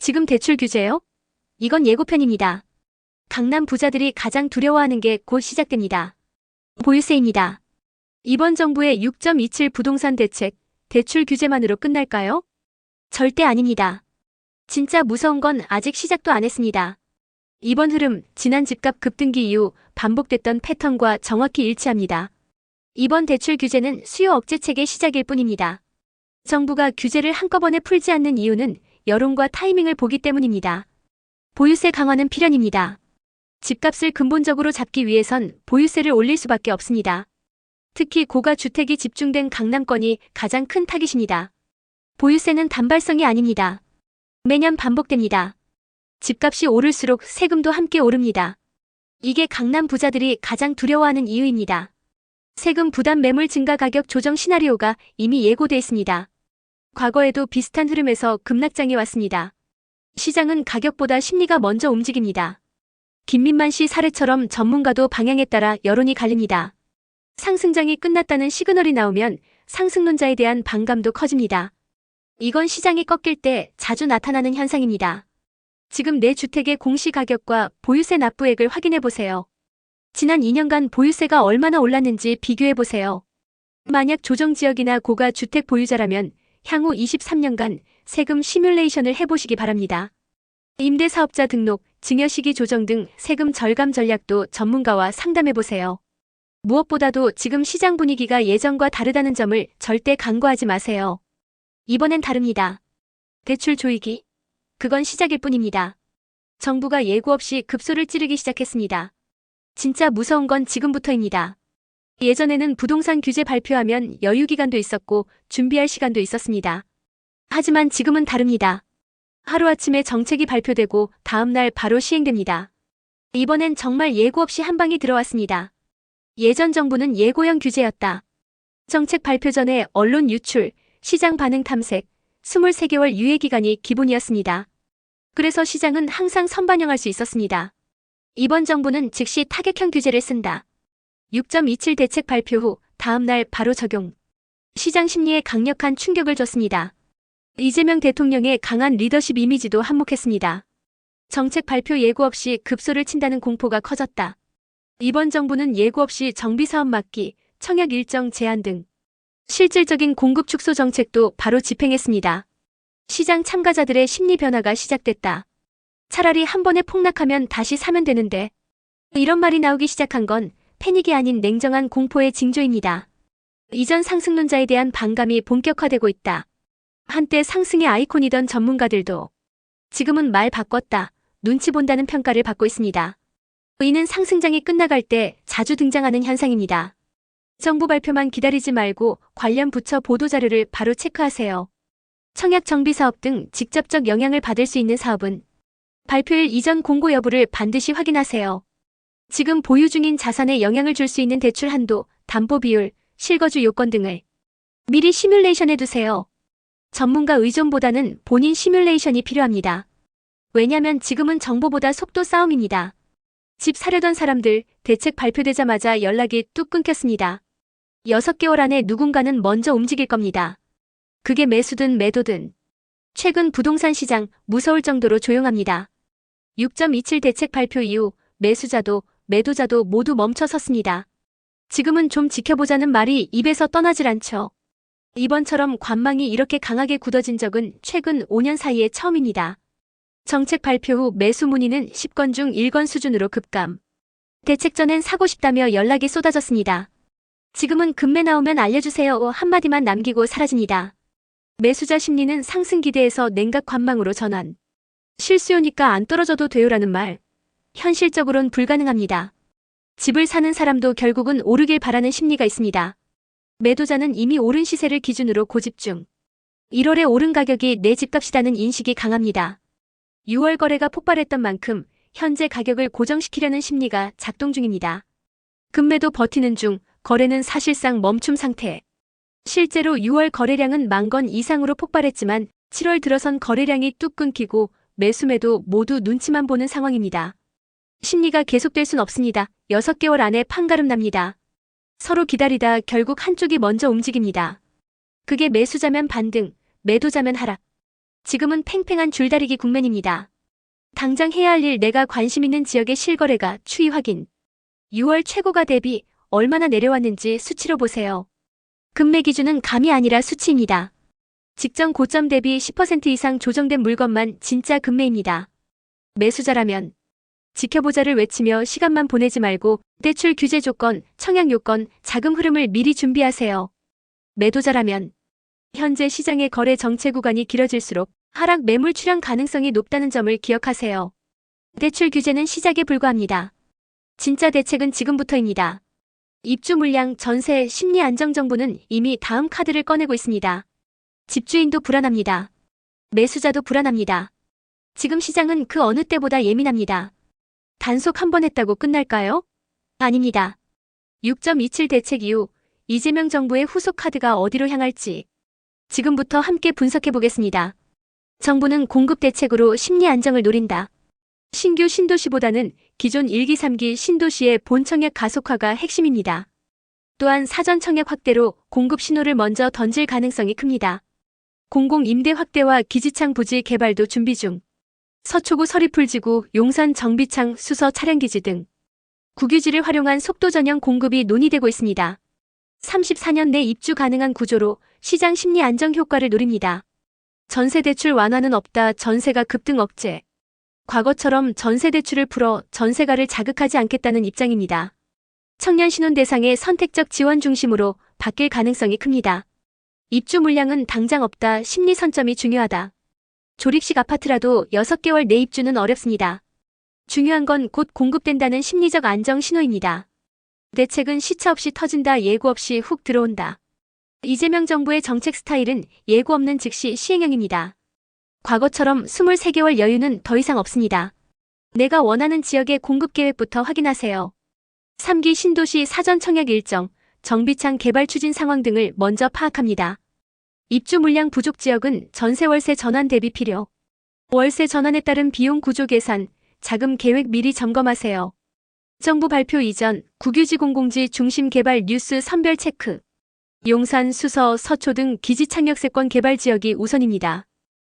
지금 대출 규제요? 이건 예고편입니다. 강남 부자들이 가장 두려워하는 게 곧 시작됩니다. 보유세입니다. 이번 정부의 6.27 부동산 대책, 대출 규제만으로 끝날까요? 절대 아닙니다. 진짜 무서운 건 아직 시작도 안 했습니다. 이번 흐름, 지난 집값 급등기 이후 반복됐던 패턴과 정확히 일치합니다. 이번 대출 규제는 수요 억제책의 시작일 뿐입니다. 정부가 규제를 한꺼번에 풀지 않는 이유는 여론과 타이밍을 보기 때문입니다. 보유세 강화는 필연입니다. 집값을 근본적으로 잡기 위해선 보유세를 올릴 수밖에 없습니다. 특히 고가 주택이 집중된 강남권이 가장 큰 타깃입니다. 보유세는 단발성이 아닙니다. 매년 반복됩니다. 집값이 오를수록 세금도 함께 오릅니다. 이게 강남 부자들이 가장 두려워하는 이유입니다. 세금 부담 매물 증가 가격 조정 시나리오가 이미 예고돼 있습니다. 과거에도 비슷한 흐름에서 급락장이 왔습니다. 시장은 가격보다 심리가 먼저 움직입니다. 김민만 씨 사례처럼 전문가도 방향에 따라 여론이 갈립니다. 상승장이 끝났다는 시그널이 나오면 상승론자에 대한 반감도 커집니다. 이건 시장이 꺾일 때 자주 나타나는 현상입니다. 지금 내 주택의 공시가격과 보유세 납부액을 확인해보세요. 지난 2년간 보유세가 얼마나 올랐는지 비교해보세요. 만약 조정지역이나 고가 주택 보유자라면 향후 23년간 세금 시뮬레이션을 해보시기 바랍니다. 임대사업자 등록, 증여시기 조정 등 세금 절감 전략도 전문가와 상담해보세요. 무엇보다도 지금 시장 분위기가 예전과 다르다는 점을 절대 간과하지 마세요. 이번엔 다릅니다. 대출 조이기? 그건 시작일 뿐입니다. 정부가 예고 없이 급소를 찌르기 시작했습니다. 진짜 무서운 건 지금부터입니다. 예전에는 부동산 규제 발표하면 여유기간도 있었고 준비할 시간도 있었습니다. 하지만 지금은 다릅니다. 하루아침에 정책이 발표되고 다음날 바로 시행됩니다. 이번엔 정말 예고 없이 한 방이 들어왔습니다. 예전 정부는 예고형 규제였다. 정책 발표 전에 언론 유출, 시장 반응 탐색, 23개월 유예기간이 기본이었습니다. 그래서 시장은 항상 선반영할 수 있었습니다. 이번 정부는 즉시 타격형 규제를 쓴다. 6.27 대책 발표 후 다음날 바로 적용. 시장 심리에 강력한 충격을 줬습니다. 이재명 대통령의 강한 리더십 이미지도 한몫했습니다. 정책 발표 예고 없이 급소를 친다는 공포가 커졌다. 이번 정부는 예고 없이 정비사업 막기, 청약 일정 제한 등 실질적인 공급 축소 정책도 바로 집행했습니다. 시장 참가자들의 심리 변화가 시작됐다. 차라리 한 번에 폭락하면 다시 사면 되는데. 이런 말이 나오기 시작한 건 패닉이 아닌 냉정한 공포의 징조입니다. 이전 상승론자에 대한 반감이 본격화되고 있다. 한때 상승의 아이콘이던 전문가들도 지금은 말 바꿨다, 눈치 본다는 평가를 받고 있습니다. 이는 상승장이 끝나갈 때 자주 등장하는 현상입니다. 정부 발표만 기다리지 말고 관련 부처 보도자료를 바로 체크하세요. 청약 정비사업 등 직접적 영향을 받을 수 있는 사업은 발표일 이전 공고 여부를 반드시 확인하세요. 지금 보유 중인 자산에 영향을 줄 수 있는 대출 한도, 담보 비율, 실거주 요건 등을 미리 시뮬레이션해두세요. 전문가 의존보다는 본인 시뮬레이션이 필요합니다. 왜냐면 지금은 정보보다 속도 싸움입니다. 집 사려던 사람들, 대책 발표되자마자 연락이 뚝 끊겼습니다. 6개월 안에 누군가는 먼저 움직일 겁니다. 그게 매수든 매도든. 최근 부동산 시장 무서울 정도로 조용합니다. 6.27 대책 발표 이후 매수자도 매도자도 모두 멈춰섰습니다. 지금은 좀 지켜보자는 말이 입에서 떠나질 않죠. 이번처럼 관망이 이렇게 강하게 굳어진 적은 최근 5년 사이에 처음입니다. 정책 발표 후 매수 문의는 10건 중 1건 수준으로 급감. 대책 전엔 사고 싶다며 연락이 쏟아졌습니다. 지금은 급매 나오면 알려주세요 한마디만 남기고 사라집니다. 매수자 심리는 상승 기대에서 냉각 관망으로 전환. 실수요니까 안 떨어져도 돼요라는 말. 현실적으론 불가능합니다. 집을 사는 사람도 결국은 오르길 바라는 심리가 있습니다. 매도자는 이미 오른 시세를 기준으로 고집중. 1월에 오른 가격이 내 집값이라는 인식이 강합니다. 6월 거래가 폭발했던 만큼 현재 가격을 고정시키려는 심리가 작동 중입니다. 급매도 버티는 중, 거래는 사실상 멈춤 상태. 실제로 6월 거래량은 10,000건 이상으로 폭발했지만 7월 들어선 거래량이 뚝 끊기고 매수매도 모두 눈치만 보는 상황입니다. 심리가 계속될 순 없습니다. 6개월 안에 판가름 납니다. 서로 기다리다 결국 한쪽이 먼저 움직입니다. 그게 매수자면 반등, 매도자면 하락. 지금은 팽팽한 줄다리기 국면입니다. 당장 해야 할 일 내가 관심 있는 지역의 실거래가 추이 확인. 6월 최고가 대비 얼마나 내려왔는지 수치로 보세요. 금매 기준은 감이 아니라 수치입니다. 직전 고점 대비 10% 이상 조정된 물건만 진짜 금매입니다. 매수자라면 지켜보자를 외치며 시간만 보내지 말고 대출 규제 조건, 청약 요건, 자금 흐름을 미리 준비하세요. 매도자라면 현재 시장의 거래 정체 구간이 길어질수록 하락 매물 출현 가능성이 높다는 점을 기억하세요. 대출 규제는 시작에 불과합니다. 진짜 대책은 지금부터입니다. 입주 물량, 전세, 심리 안정 정부는 이미 다음 카드를 꺼내고 있습니다. 집주인도 불안합니다. 매수자도 불안합니다. 지금 시장은 그 어느 때보다 예민합니다. 단속 한 번 했다고 끝날까요? 아닙니다. 6.27 대책 이후 이재명 정부의 후속 카드가 어디로 향할지 지금부터 함께 분석해 보겠습니다. 정부는 공급 대책으로 심리 안정을 노린다. 신규 신도시보다는 기존 1기 3기 신도시의 본청약 가속화가 핵심입니다. 또한 사전 청약 확대로 공급 신호를 먼저 던질 가능성이 큽니다. 공공임대 확대와 기지창 부지 개발도 준비 중. 서초구 서리풀지구, 용산 정비창 수서 차량기지 등 국유지를 활용한 속도 전형 공급이 논의되고 있습니다. 34년 내 입주 가능한 구조로 시장 심리 안정 효과를 노립니다. 전세 대출 완화는 없다. 전세가 급등 억제. 과거처럼 전세 대출을 풀어 전세가를 자극하지 않겠다는 입장입니다. 청년 신혼 대상의 선택적 지원 중심으로 바뀔 가능성이 큽니다. 입주 물량은 당장 없다. 심리 선점이 중요하다. 조립식 아파트라도 6개월 내 입주는 어렵습니다. 중요한 건 곧 공급된다는 심리적 안정 신호입니다. 대책은 시차 없이 터진다. 예고 없이 훅 들어온다. 이재명 정부의 정책 스타일은 예고 없는 즉시 시행형입니다. 과거처럼 23개월 여유는 더 이상 없습니다. 내가 원하는 지역의 공급 계획부터 확인하세요. 3기 신도시 사전 청약 일정, 정비창 개발 추진 상황 등을 먼저 파악합니다. 입주 물량 부족 지역은 전세 월세 전환 대비 필요. 월세 전환에 따른 비용 구조 계산, 자금 계획 미리 점검하세요. 정부 발표 이전, 국유지 공공지 중심 개발 뉴스 선별 체크. 용산, 수서, 서초 등 기지 창역세권 개발 지역이 우선입니다.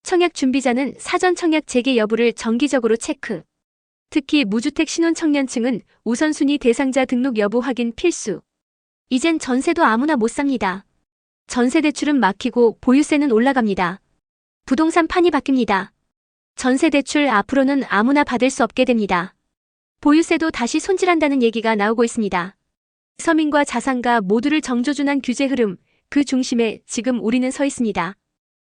청약 준비자는 사전 청약 재개 여부를 정기적으로 체크. 특히 무주택 신혼 청년층은 우선순위 대상자 등록 여부 확인 필수. 이젠 전세도 아무나 못 삽니다. 전세 대출은 막히고 보유세는 올라갑니다. 부동산 판이 바뀝니다. 전세 대출 앞으로는 아무나 받을 수 없게 됩니다. 보유세도 다시 손질한다는 얘기가 나오고 있습니다. 서민과 자산가 모두를 정조준한 규제 흐름, 그 중심에 지금 우리는 서 있습니다.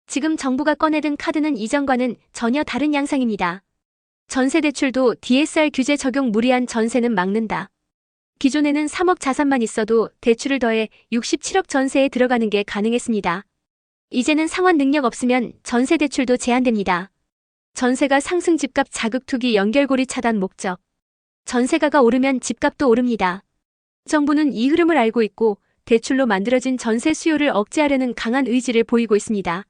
지금 정부가 꺼내든 카드는 이전과는 전혀 다른 양상입니다. 전세 대출도 DSR 규제 적용 무리한 전세는 막는다. 기존에는 3억 자산만 있어도 대출을 더해 67억 전세에 들어가는 게 가능했습니다. 이제는 상환 능력 없으면 전세 대출도 제한됩니다. 전세가 상승 집값 자극 투기 연결고리 차단 목적. 전세가가 오르면 집값도 오릅니다. 정부는 이 흐름을 알고 있고 대출로 만들어진 전세 수요를 억제하려는 강한 의지를 보이고 있습니다.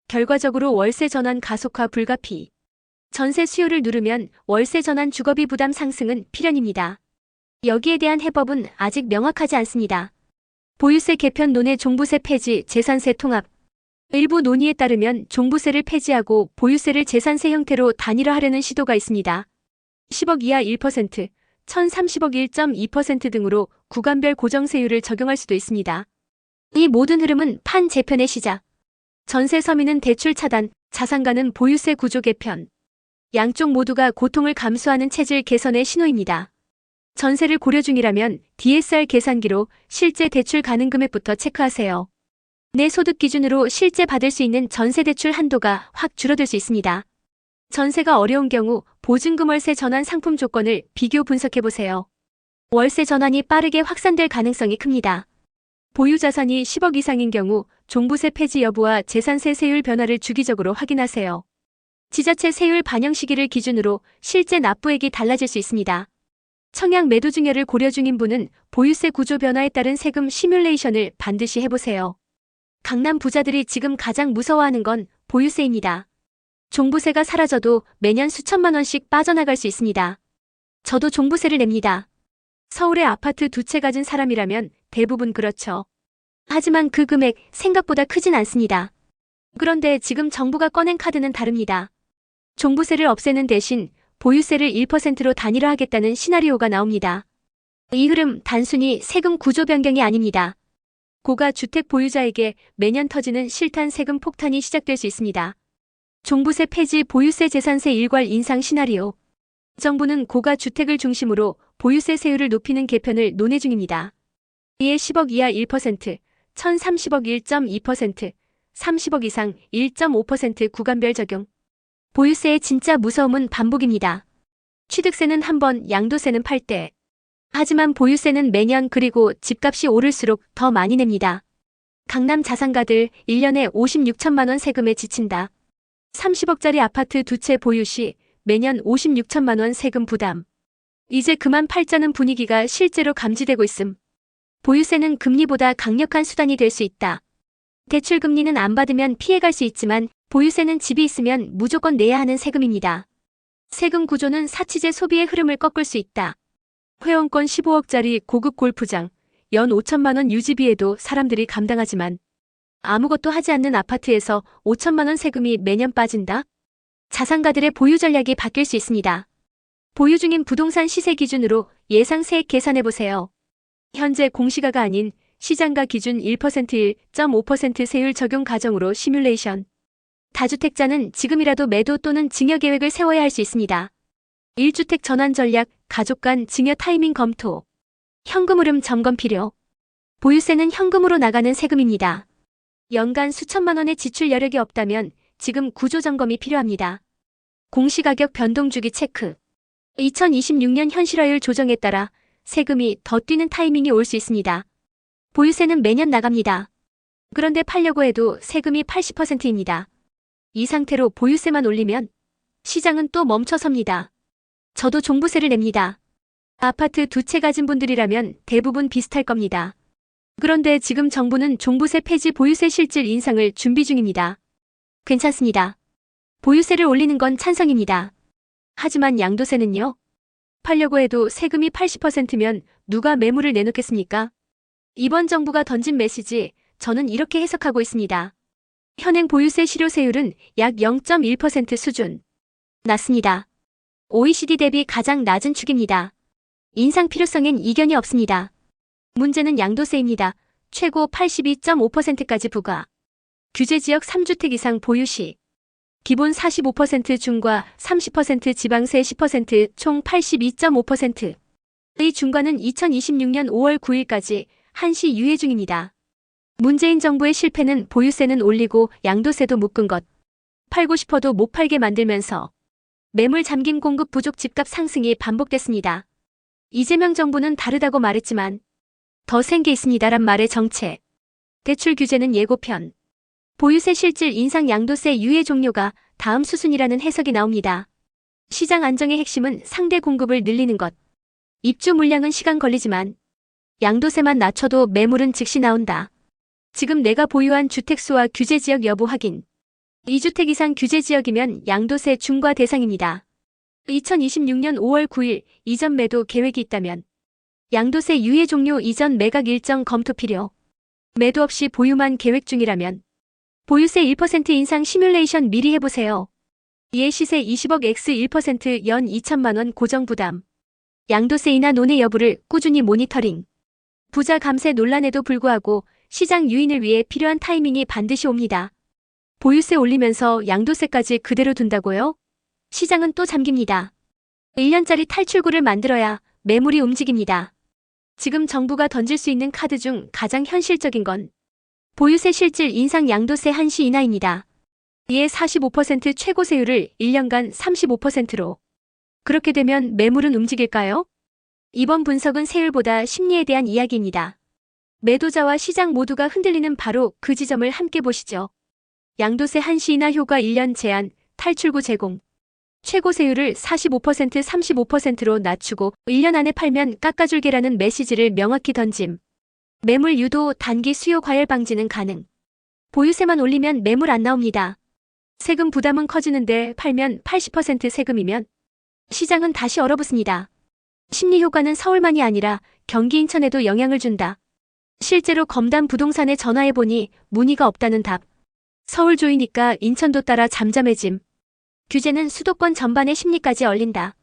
결과적으로 월세 전환 가속화 불가피. 전세 수요를 누르면 월세 전환 주거비 부담 상승은 필연입니다. 여기에 대한 해법은 아직 명확하지 않습니다. 보유세 개편 논의 종부세 폐지, 재산세 통합. 일부 논의에 따르면 종부세를 폐지하고 보유세를 재산세 형태로 단일화하려는 시도가 있습니다. 10억 이하 1%, 1030억 1.2% 등으로 구간별 고정세율을 적용할 수도 있습니다. 이 모든 흐름은 판 재편의 시작. 전세 서민은 대출 차단, 자산가는 보유세 구조 개편. 양쪽 모두가 고통을 감수하는 체질 개선의 신호입니다. 전세를 고려 중이라면 DSR 계산기로 실제 대출 가능 금액부터 체크하세요. 내 소득 기준으로 실제 받을 수 있는 전세 대출 한도가 확 줄어들 수 있습니다. 전세가 어려운 경우 보증금 월세 전환 상품 조건을 비교 분석해보세요. 월세 전환이 빠르게 확산될 가능성이 큽니다. 보유 자산이 10억 이상인 경우 종부세 폐지 여부와 재산세 세율 변화를 주기적으로 확인하세요. 지자체 세율 반영 시기를 기준으로 실제 납부액이 달라질 수 있습니다. 청약 매도 증여를 고려 중인 분은 보유세 구조 변화에 따른 세금 시뮬레이션을 반드시 해보세요. 강남 부자들이 지금 가장 무서워하는 건 보유세입니다. 종부세가 사라져도 매년 수천만 원씩 빠져나갈 수 있습니다. 저도 종부세를 냅니다. 서울에 아파트 2채 가진 사람이라면 대부분 그렇죠. 하지만 그 금액 생각보다 크진 않습니다. 그런데 지금 정부가 꺼낸 카드는 다릅니다. 종부세를 없애는 대신 보유세를 1%로 단일화하겠다는 시나리오가 나옵니다. 이 흐름 단순히 세금 구조 변경이 아닙니다. 고가 주택 보유자에게 매년 터지는 실탄 세금 폭탄이 시작될 수 있습니다. 종부세 폐지 보유세 재산세 일괄 인상 시나리오. 정부는 고가 주택을 중심으로 보유세 세율을 높이는 개편을 논의 중입니다. 이에 10억 이하 1%, 1030억 1.2%, 30억 이상 1.5% 구간별 적용. 보유세의 진짜 무서움은 반복입니다. 취득세는 한 번, 양도세는 8대. 하지만 보유세는 매년 그리고 집값이 오를수록 더 많이 냅니다. 강남 자산가들 1년에 56천만 원 세금에 지친다. 30억짜리 아파트 두 채 보유 시 매년 56천만 원 세금 부담. 이제 그만 팔자는 분위기가 실제로 감지되고 있음. 보유세는 금리보다 강력한 수단이 될 수 있다. 대출 금리는 안 받으면 피해갈 수 있지만 보유세는 집이 있으면 무조건 내야 하는 세금입니다. 세금 구조는 사치제 소비의 흐름을 꺾을 수 있다. 회원권 15억짜리 고급 골프장, 연 5천만 원 유지비에도 사람들이 감당하지만 아무것도 하지 않는 아파트에서 5천만 원 세금이 매년 빠진다? 자산가들의 보유 전략이 바뀔 수 있습니다. 보유 중인 부동산 시세 기준으로 예상 세액 계산해보세요. 현재 공시가가 아닌 시장가 기준 1%, 1.5% 세율 적용 가정으로 시뮬레이션. 다주택자는 지금이라도 매도 또는 증여 계획을 세워야 할 수 있습니다. 1주택 전환 전략, 가족 간 증여 타이밍 검토. 현금 흐름 점검 필요. 보유세는 현금으로 나가는 세금입니다. 연간 수천만 원의 지출 여력이 없다면 지금 구조 점검이 필요합니다. 공시가격 변동 주기 체크. 2026년 현실화율 조정에 따라 세금이 더 뛰는 타이밍이 올 수 있습니다. 보유세는 매년 나갑니다. 그런데 팔려고 해도 세금이 80%입니다. 이 상태로 보유세만 올리면 시장은 또 멈춰섭니다. 저도 종부세를 냅니다. 아파트 두 채 가진 분들이라면 대부분 비슷할 겁니다. 그런데 지금 정부는 종부세 폐지 보유세 실질 인상을 준비 중입니다. 괜찮습니다. 보유세를 올리는 건 찬성입니다. 하지만 양도세는요? 팔려고 해도 세금이 80%면 누가 매물을 내놓겠습니까? 이번 정부가 던진 메시지, 저는 이렇게 해석하고 있습니다. 현행 보유세 실효세율은 약 0.1% 수준. 낮습니다. OECD 대비 가장 낮은 축입니다. 인상 필요성엔 이견이 없습니다. 문제는 양도세입니다. 최고 82.5%까지 부과. 규제지역 3주택 이상 보유 시 기본 45% 중과 30% 지방세 10% 총 82.5%의 중과는 2026년 5월 9일까지 한시 유예 중입니다. 문재인 정부의 실패는 보유세는 올리고 양도세도 묶은 것. 팔고 싶어도 못 팔게 만들면서 매물 잠김 공급 부족 집값 상승이 반복됐습니다. 이재명 정부는 다르다고 말했지만 더 센 게 있습니다란 말의 정체. 대출 규제는 예고편. 보유세 실질 인상 양도세 유예 종료가 다음 수순이라는 해석이 나옵니다. 시장 안정의 핵심은 상대 공급을 늘리는 것. 입주 물량은 시간 걸리지만 양도세만 낮춰도 매물은 즉시 나온다. 지금 내가 보유한 주택수와 규제지역 여부 확인. 2주택 이상 규제지역이면 양도세 중과 대상입니다. 2026년 5월 9일 이전 매도 계획이 있다면 양도세 유예 종료 이전 매각 일정 검토 필요. 매도 없이 보유만 계획 중이라면 보유세 1% 인상 시뮬레이션 미리 해보세요. 이에 시세 20억 X 1% 연 2천만 원 고정 부담. 양도세 인하 논의 여부를 꾸준히 모니터링. 부자 감세 논란에도 불구하고 시장 유인을 위해 필요한 타이밍이 반드시 옵니다. 보유세 올리면서 양도세까지 그대로 둔다고요? 시장은 또 잠깁니다. 1년짜리 탈출구를 만들어야 매물이 움직입니다. 지금 정부가 던질 수 있는 카드 중 가장 현실적인 건 보유세 실질 인상 양도세 한시 인하입니다. 이에 45% 최고세율을 1년간 35%로. 그렇게 되면 매물은 움직일까요? 이번 분석은 세율보다 심리에 대한 이야기입니다. 매도자와 시장 모두가 흔들리는 바로 그 지점을 함께 보시죠. 양도세 한시 인하 효과 1년 제한, 탈출구 제공. 최고세율을 45% 35%로 낮추고 1년 안에 팔면 깎아줄게라는 메시지를 명확히 던짐. 매물 유도, 단기 수요 과열 방지는 가능. 보유세만 올리면 매물 안 나옵니다. 세금 부담은 커지는데 팔면 80% 세금이면 시장은 다시 얼어붙습니다. 심리 효과는 서울만이 아니라 경기 인천에도 영향을 준다. 실제로 검단 부동산에 전화해보니 문의가 없다는 답. 서울 조이니까 인천도 따라 잠잠해짐. 규제는 수도권 전반의 심리까지 얼린다.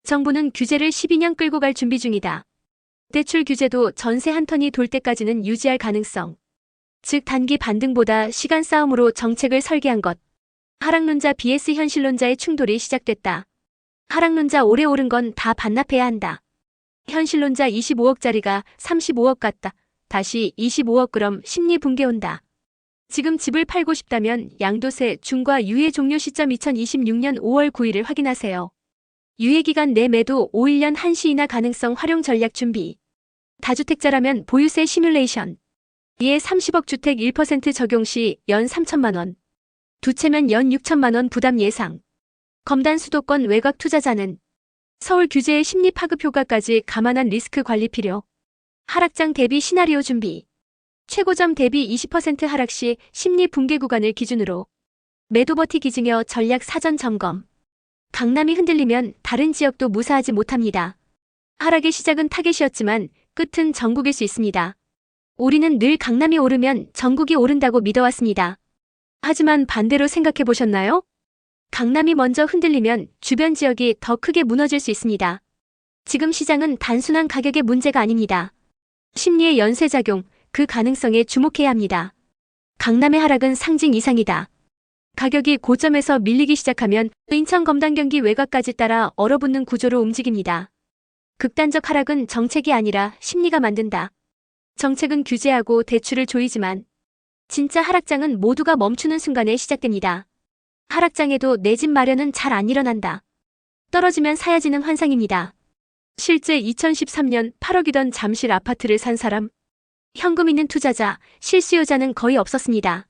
정부는 규제를 12년 끌고 갈 준비 중이다. 대출 규제도 전세 한 턴이 돌 때까지는 유지할 가능성. 즉 단기 반등보다 시간 싸움으로 정책을 설계한 것. 하락론자 vs 현실론자의 충돌이 시작됐다. 하락론자 오래 오른 건 다 반납해야 한다. 현실론자 25억짜리가 35억 같다. 다시 25억 그럼 심리 붕괴 온다. 지금 집을 팔고 싶다면 양도세, 중과 유예 종료 시점 2026년 5월 9일을 확인하세요. 유예기간 내 매도 5일년 한시 이나 가능성 활용 전략 준비. 다주택자라면 보유세 시뮬레이션. 이에 30억 주택 1% 적용 시 연 3천만 원. 두 채면 연 6천만 원 부담 예상. 검단 수도권 외곽 투자자는 서울 규제의 심리 파급 효과까지 감안한 리스크 관리 필요. 하락장 대비 시나리오 준비. 최고점 대비 20% 하락 시 심리 붕괴 구간을 기준으로 매도 버티기 증여 전략 사전 점검. 강남이 흔들리면 다른 지역도 무사하지 못합니다. 하락의 시작은 타겟이었지만 끝은 전국일 수 있습니다. 우리는 늘 강남이 오르면 전국이 오른다고 믿어왔습니다. 하지만 반대로 생각해 보셨나요? 강남이 먼저 흔들리면 주변 지역이 더 크게 무너질 수 있습니다. 지금 시장은 단순한 가격의 문제가 아닙니다. 심리의 연쇄작용, 그 가능성에 주목해야 합니다. 강남의 하락은 상징 이상이다. 가격이 고점에서 밀리기 시작하면 인천 검단 경기 외곽까지 따라 얼어붙는 구조로 움직입니다. 극단적 하락은 정책이 아니라 심리가 만든다. 정책은 규제하고 대출을 조이지만 진짜 하락장은 모두가 멈추는 순간에 시작됩니다. 하락장에도 내 집 마련은 잘 안 일어난다. 떨어지면 사야지는 환상입니다. 실제 2013년 8억이던 잠실 아파트를 산 사람, 현금 있는 투자자, 실수요자는 거의 없었습니다.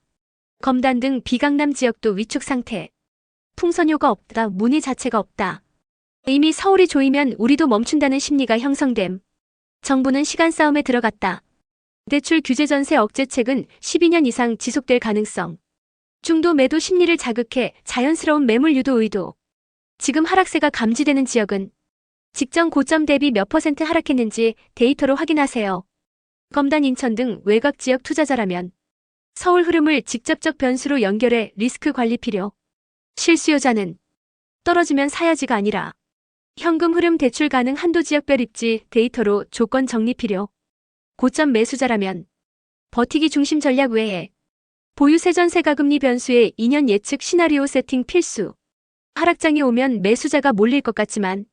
검단 등 비강남 지역도 위축 상태. 풍선효가 없다, 문의 자체가 없다. 이미 서울이 조이면 우리도 멈춘다는 심리가 형성됨. 정부는 시간 싸움에 들어갔다. 대출 규제 전세 억제책은 12년 이상 지속될 가능성. 중도 매도 심리를 자극해 자연스러운 매물 유도 의도. 지금 하락세가 감지되는 지역은 직전 고점 대비 몇 % 하락했는지 데이터로 확인하세요. 검단 인천 등 외곽 지역 투자자라면 서울 흐름을 직접적 변수로 연결해 리스크 관리 필요. 실수요자는 떨어지면 사야지가 아니라 현금 흐름 대출 가능 한도 지역별 입지 데이터로 조건 정리 필요. 고점 매수자라면 버티기 중심 전략 외에 보유세 전세가 금리 변수의 2년 예측 시나리오 세팅 필수. 하락장이 오면 매수자가 몰릴 것 같지만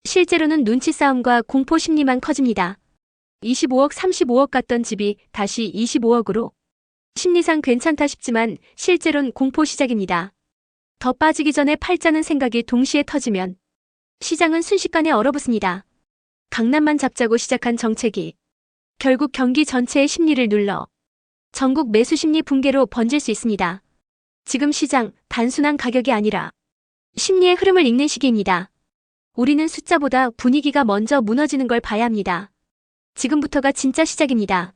실제로는 눈치 싸움과 공포 심리만 커집니다. 25억 35억 갔던 집이 다시 25억으로. 심리상 괜찮다 싶지만 실제론 공포 시작입니다. 더 빠지기 전에 팔자는 생각이 동시에 터지면 시장은 순식간에 얼어붙습니다. 강남만 잡자고 시작한 정책이 결국 경기 전체의 심리를 눌러 전국 매수 심리 붕괴로 번질 수 있습니다. 지금 시장 단순한 가격이 아니라 심리의 흐름을 읽는 시기입니다. 우리는 숫자보다 분위기가 먼저 무너지는 걸 봐야 합니다. 지금부터가 진짜 시작입니다.